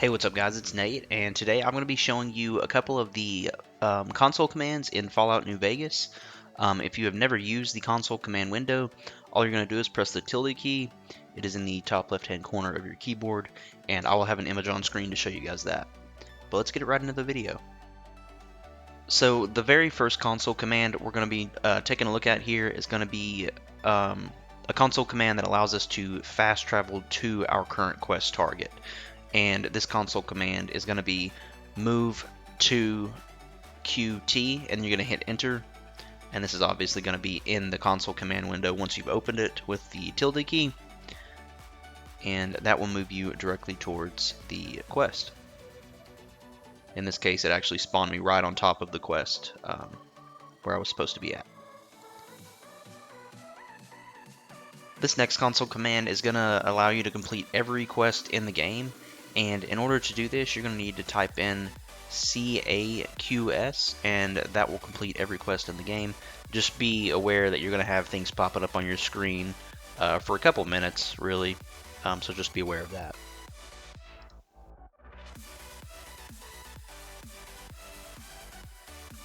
Hey, what's up guys, it's Nate, and today I'm going to be showing you a couple of the console commands in Fallout New Vegas. If you have never used the console command window, all you're going to do is press the tilde key. It is in the top left hand corner of your keyboard, and I will have an image on screen to show you guys that. But let's get right into the video. So the very first console command we're going to be taking a look at here is going to be a console command that allows us to fast travel to our current quest target. And this console command is going to be move to QT, and you're going to hit enter, and this is obviously going to be in the console command window once you've opened it with the tilde key, and that will move you directly towards the quest. In this case, it actually spawned me right on top of the quest where I was supposed to be at. This next console command is going to allow you to complete every quest in the game. And in order to do this, you're going to need to type in CAQS, and that will complete every quest in the game. Just be aware that you're going to have things popping up on your screen for a couple minutes, really, so just be aware of that.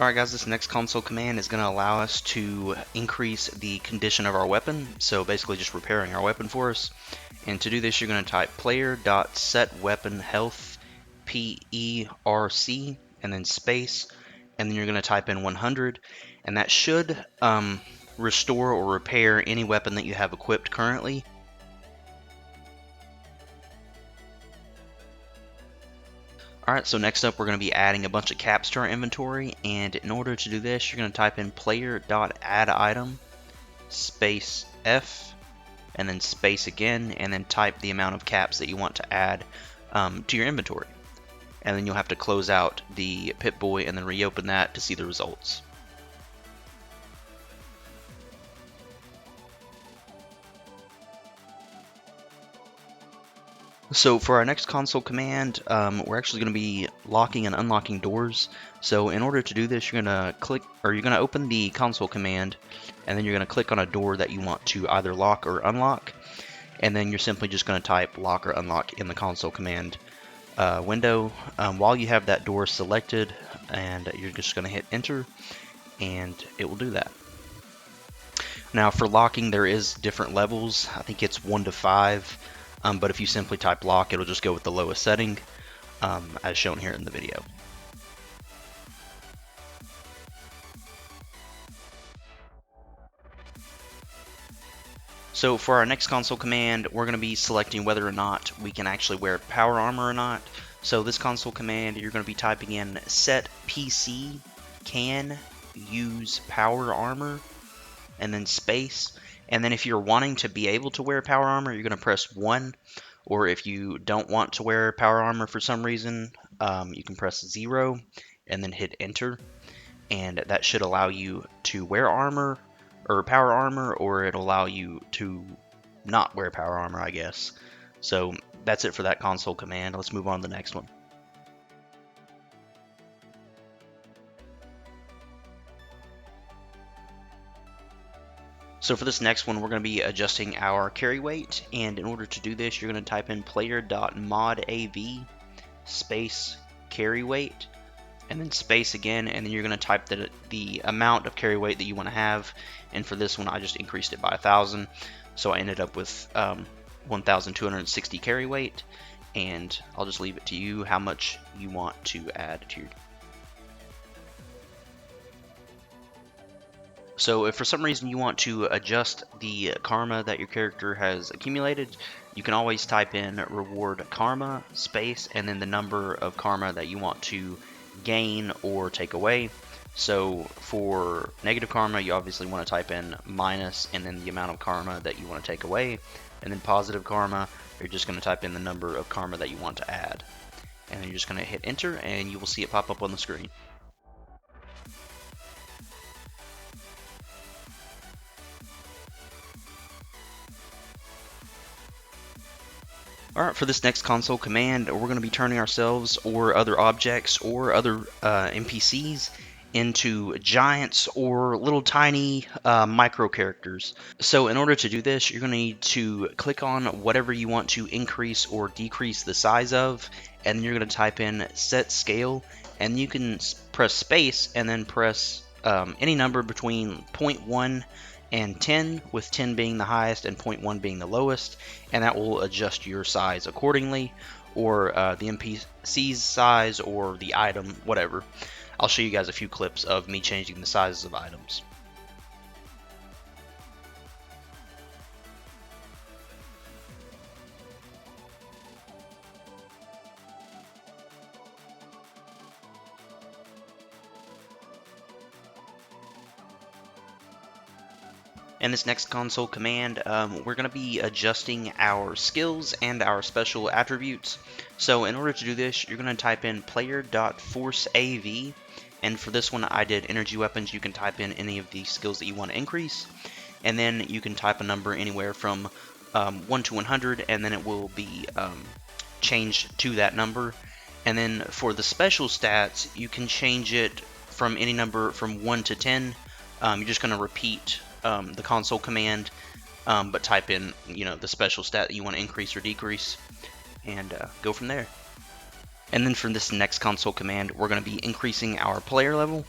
Alright guys, this next console command is going to allow us to increase the condition of our weapon, so basically just repairing our weapon for us. And to do this, you're going to type player.setWeaponHealth PERC and then space, and then you're going to type in 100, and that should restore or repair any weapon that you have equipped currently. Alright, so next up we're going to be adding a bunch of caps to our inventory, and in order to do this, you're going to type in player.addItem space F and then space again, and then type the amount of caps that you want to add to your inventory. And then you'll have to close out the Pip-Boy and then reopen that to see the results. So for our next console command, we're actually going to be locking and unlocking doors. So in order to do this, you're going to open the console command, and then you're going to click on a door that you want to either lock or unlock, and then you're simply just going to type lock or unlock in the console command window while you have that door selected, and you're just going to hit enter, and it will do that. Now for locking, there is different levels. I think it's 1 to 5. But if you simply type lock, it'll just go with the lowest setting, as shown here in the video. So for our next console command, we're going to be selecting whether or not we can actually wear power armor or not. So this console command, you're going to be typing in set PC can use power armor, and then space. And then if you're wanting to be able to wear power armor, you're going to press 1. Or if you don't want to wear power armor for some reason, you can press 0 and then hit enter. And that should allow you to wear armor or power armor, or it'll allow you to not wear power armor, I guess. So that's it for that console command. Let's move on to the next one. So for this next one, we're going to be adjusting our carry weight, and in order to do this, you're going to type in player.modav space carry weight, and then space again, and then you're going to type the amount of carry weight that you want to have. And for this one, I just increased it by 1,000, so I ended up with 1,260 carry weight, and I'll just leave it to you how much you want to add to your. So if for some reason you want to adjust the karma that your character has accumulated, you can always type in reward karma space and then the number of karma that you want to gain or take away. So for negative karma, you obviously want to type in minus and then the amount of karma that you want to take away. And then positive karma, you're just going to type in the number of karma that you want to add. And then you're just going to hit enter, and you will see it pop up on the screen. Alright, for this next console command, we're going to be turning ourselves or other objects or other NPCs into giants or little tiny micro characters. So in order to do this, you're going to need to click on whatever you want to increase or decrease the size of, and then you're going to type in set scale, and you can press space and then press any number between zero point 0.1 and 10, with 10 being the highest and 0.1 being the lowest, and that will adjust your size accordingly, or the NPC's size, or the item, whatever. I'll show you guys a few clips of me changing the sizes of items. In this next console command, we're going to be adjusting our skills and our special attributes. So in order to do this, you're going to type in player.forceAV, and for this one I did energy weapons. You can type in any of the skills that you want to increase, and then you can type a number anywhere from 1 to 100, and then it will be changed to that number. And then for the special stats, you can change it from any number from 1 to 10. You're just going to repeat the console command, but type in, the special stat that you want to increase or decrease, and go from there. And then for this next console command, we're going to be increasing our player level.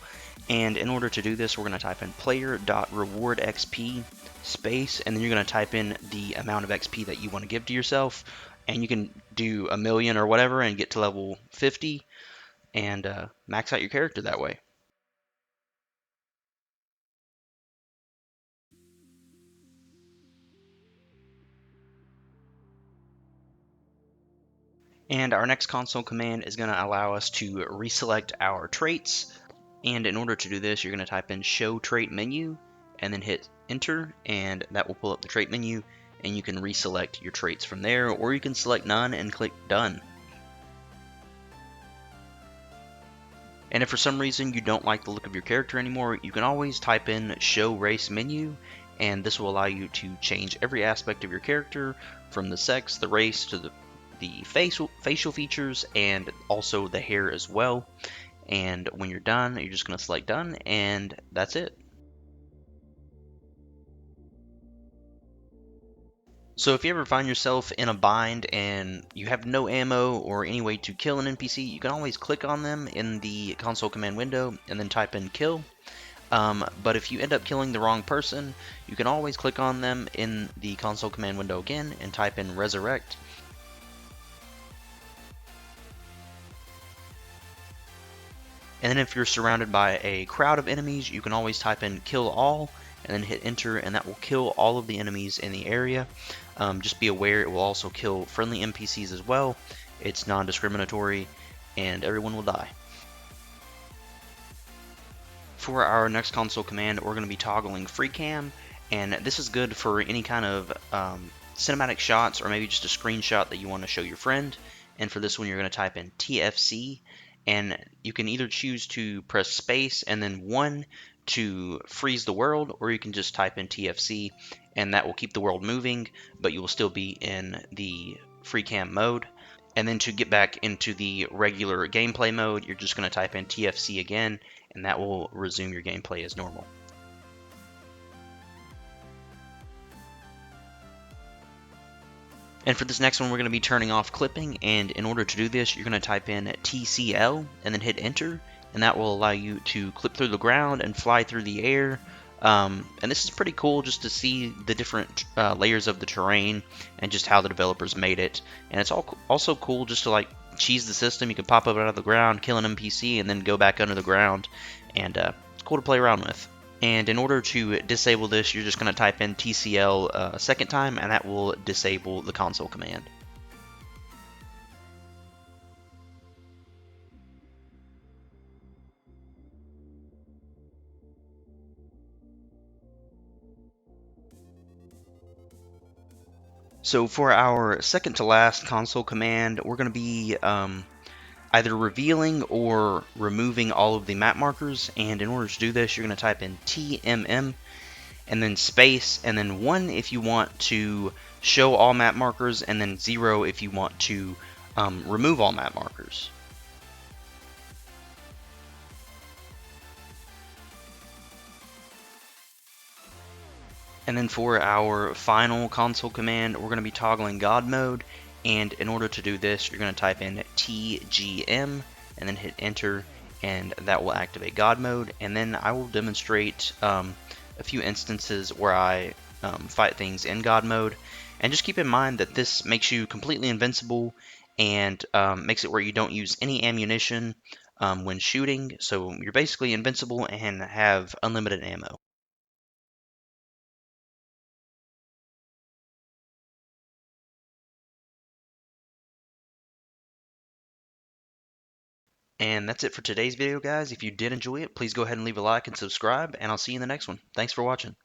And in order to do this, we're going to type in player.rewardXP space, and then you're going to type in the amount of XP that you want to give to yourself. And you can do 1,000,000 or whatever and get to level 50 and max out your character that way. And our next console command is going to allow us to reselect our traits. And in order to do this, you're going to type in show trait menu and then hit enter, and that will pull up the trait menu, and you can reselect your traits from there, or you can select none and click done. And if for some reason you don't like the look of your character anymore, you can always type in show race menu, and this will allow you to change every aspect of your character, from the sex, the race, to the facial features, and also the hair as well. And when you're done, you're just going to select done, and that's it. So if you ever find yourself in a bind and you have no ammo or any way to kill an NPC, you can always click on them in the console command window and then type in kill. But if you end up killing the wrong person, you can always click on them in the console command window again and type in resurrect. And then if you're surrounded by a crowd of enemies, you can always type in kill all and then hit enter, and that will kill all of the enemies in the area. Just be aware, it will also kill friendly NPCs as well. It's non-discriminatory, and everyone will die. For our next console command, we're going to be toggling free cam, and this is good for any kind of cinematic shots, or maybe just a screenshot that you want to show your friend. And for this one, you're going to type in TFC, and you can either choose to press space and then 1 to freeze the world, or you can just type in TFC, and that will keep the world moving, but you will still be in the free cam mode. And then to get back into the regular gameplay mode, you're just going to type in TFC again, and that will resume your gameplay as normal. And for this next one, we're going to be turning off clipping, and in order to do this, you're going to type in TCL and then hit enter, and that will allow you to clip through the ground and fly through the air. And this is pretty cool just to see the different layers of the terrain and just how the developers made it. And it's also cool just to like cheese the system. You can pop up out of the ground, kill an NPC, and then go back under the ground, and it's cool to play around with. And in order to disable this, you're just going to type in TCL a second time, and that will disable the console command. So for our second to last console command, we're going to be either revealing or removing all of the map markers. And in order to do this, you're going to type in TMM and then space, and then 1 if you want to show all map markers, and then 0 if you want to remove all map markers. And then for our final console command, we're going to be toggling God mode. And in order to do this, you're going to type in TGM and then hit enter, and that will activate God mode. And then I will demonstrate a few instances where I fight things in God mode. And just keep in mind that this makes you completely invincible and makes it where you don't use any ammunition when shooting. So you're basically invincible and have unlimited ammo. And that's it for today's video, guys. If you did enjoy it, please go ahead and leave a like and subscribe, and I'll see you in the next one. Thanks for watching.